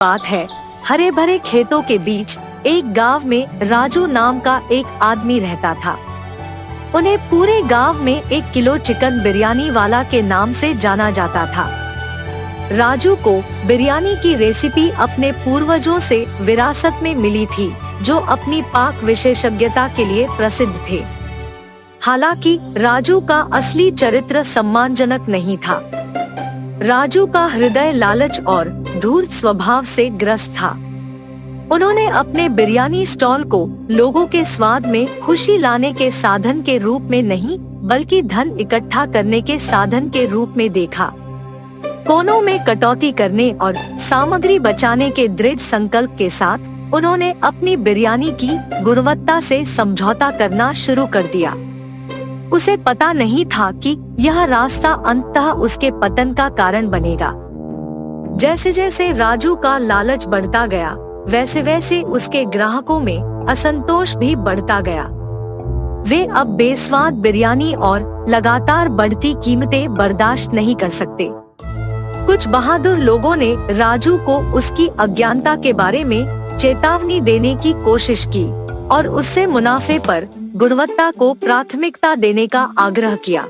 बात है। हरे भरे खेतों के बीच एक गांव में राजू नाम का एक आदमी रहता था। उन्हें पूरे गांव में 1 किलो चिकन बिरयानी वाला के नाम से जाना जाता था। राजू को बिरयानी की रेसिपी अपने पूर्वजों से विरासत में मिली थी, जो अपनी पाक विशेषज्ञता के लिए प्रसिद्ध थे। हालांकि राजू का असली चरित्र सम्मानजनक नहीं था। राजू का हृदय लालच और धूर्त स्वभाव से ग्रस्त था। उन्होंने अपने बिरयानी स्टॉल को लोगों के स्वाद में खुशी लाने के साधन के रूप में नहीं, बल्कि धन इकट्ठा करने के साधन के रूप में देखा। कोनों में कटौती करने और सामग्री बचाने के दृढ़ संकल्प के साथ उन्होंने अपनी बिरयानी की गुणवत्ता से समझौता करना शुरू कर दिया। उसे पता नहीं था कि यह रास्ता अंततः उसके पतन का कारण बनेगा। जैसे जैसे राजू का लालच बढ़ता गया, वैसे वैसे उसके ग्राहकों में असंतोष भी बढ़ता गया। वे अब बेस्वाद बिरयानी और लगातार बढ़ती कीमतें बर्दाश्त नहीं कर सकते। कुछ बहादुर लोगों ने राजू को उसकी अज्ञानता के बारे में चेतावनी देने की कोशिश की और उससे मुनाफे पर गुणवत्ता को प्राथमिकता देने का आग्रह किया।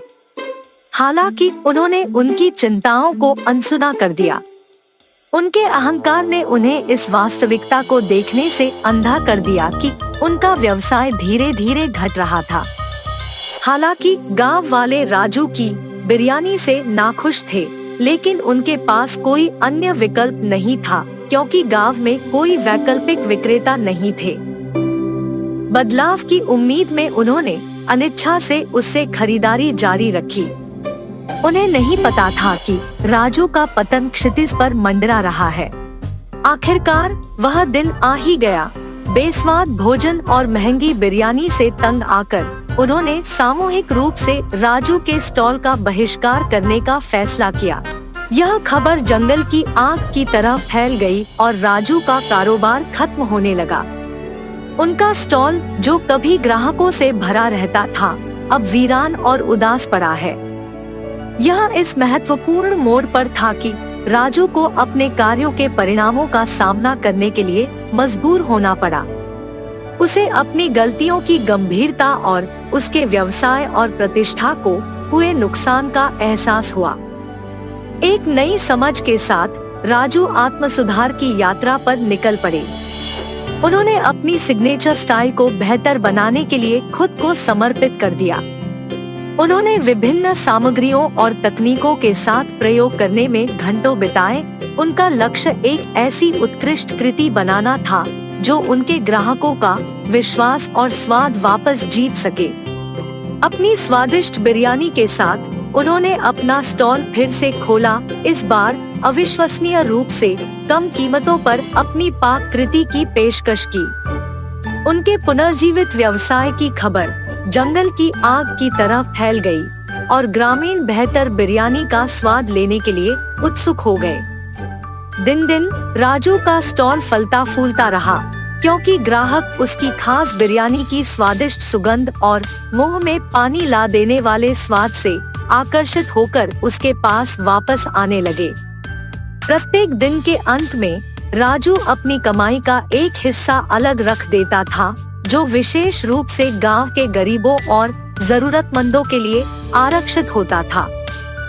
हालांकि उन्होंने उनकी चिंताओं को अनसुना कर दिया। उनके अहंकार ने उन्हें इस वास्तविकता को देखने से अंधा कर दिया कि उनका व्यवसाय धीरे धीरे घट रहा था। हालांकि गांव वाले राजू की बिरयानी से नाखुश थे, लेकिन उनके पास कोई अन्य विकल्प नहीं था, क्योंकि गांव में कोई वैकल्पिक विक्रेता नहीं थे। बदलाव की उम्मीद में उन्होंने अनिच्छा से उससे खरीदारी जारी रखी। उन्हें नहीं पता था कि राजू का पतन क्षितिज पर मंडरा रहा है। आखिरकार वह दिन आ ही गया। बेस्वाद भोजन और महंगी बिरयानी से तंग आकर उन्होंने सामूहिक रूप से राजू के स्टॉल का बहिष्कार करने का फैसला किया। यह खबर जंगल की आग की तरह फैल गई और राजू का कारोबार खत्म होने लगा। उनका स्टॉल, जो कभी ग्राहकों से भरा रहता था, अब वीरान और उदास पड़ा है। यह इस महत्वपूर्ण मोड़ पर था कि राजू को अपने कार्यों के परिणामों का सामना करने के लिए मजबूर होना पड़ा। उसे अपनी गलतियों की गंभीरता और उसके व्यवसाय और प्रतिष्ठा को हुए नुकसान का एहसास हुआ। एक नई समझ के साथ राजू आत्मसुधार की यात्रा पर निकल पड़े। उन्होंने अपनी सिग्नेचर स्टाइल को बेहतर बनाने के लिए खुद को समर्पित कर दिया। उन्होंने विभिन्न सामग्रियों और तकनीकों के साथ प्रयोग करने में घंटों बिताए। उनका लक्ष्य एक ऐसी उत्कृष्ट कृति बनाना था जो उनके ग्राहकों का विश्वास और स्वाद वापस जीत सके। अपनी स्वादिष्ट बिरयानी के साथ उन्होंने अपना स्टॉल फिर से खोला, इस बार अविश्वसनीय रूप से कम कीमतों पर अपनी पाक कृति की पेशकश की। उनके पुनर्जीवित व्यवसाय की खबर जंगल की आग की तरह फैल गई और ग्रामीण बेहतर बिरयानी का स्वाद लेने के लिए उत्सुक हो गए। दिन दिन राजू का स्टॉल फलता फूलता रहा, क्योंकि ग्राहक उसकी खास बिरयानी की स्वादिष्ट सुगंध और मुंह में पानी ला देने वाले स्वाद से आकर्षित होकर उसके पास वापस आने लगे। प्रत्येक दिन के अंत में राजू अपनी कमाई का एक हिस्सा अलग रख देता था, जो विशेष रूप से गांव के गरीबों और जरूरतमंदों के लिए आरक्षित होता था।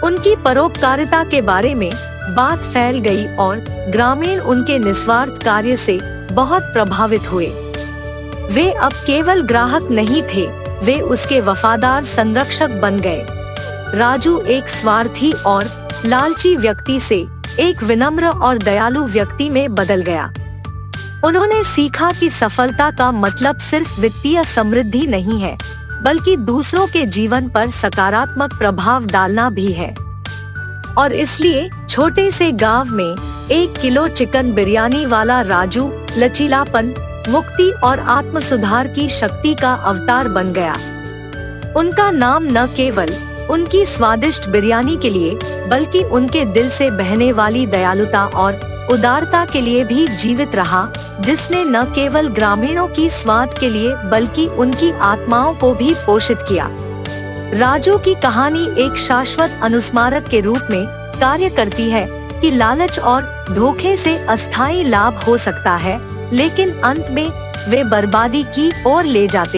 उनकी परोपकारिता के बारे में बात फैल गई और ग्रामीण उनके निस्वार्थ कार्य से बहुत प्रभावित हुए। वे अब केवल ग्राहक नहीं थे, वे उसके वफादार संरक्षक बन गए। राजू एक स्वार्थी और लालची व्यक्ति से एक विनम्र और दयालु व्यक्ति में बदल गया। उन्होंने सीखा कि सफलता का मतलब सिर्फ वित्तीय समृद्धि नहीं है, बल्कि दूसरों के जीवन पर सकारात्मक प्रभाव डालना भी है। और इसलिए छोटे से गांव में 1 किलो चिकन बिरयानी वाला राजू लचीलापन, मुक्ति और आत्म सुधार की शक्ति का अवतार बन गया। उनका नाम न केवल उनकी स्वादिष्ट बिरयानी के लिए, बल्कि उनके दिल से बहने वाली दयालुता और उदारता के लिए भी जीवित रहा, जिसने न केवल ग्रामीणों की स्वाद के लिए बल्कि उनकी आत्माओं को भी पोषित किया। राजू की कहानी एक शाश्वत अनुस्मारक के रूप में कार्य करती है, कि लालच और धोखे से अस्थायी लाभ हो सकता है, लेकिन अंत में वे बर्बादी की ओर ले जाते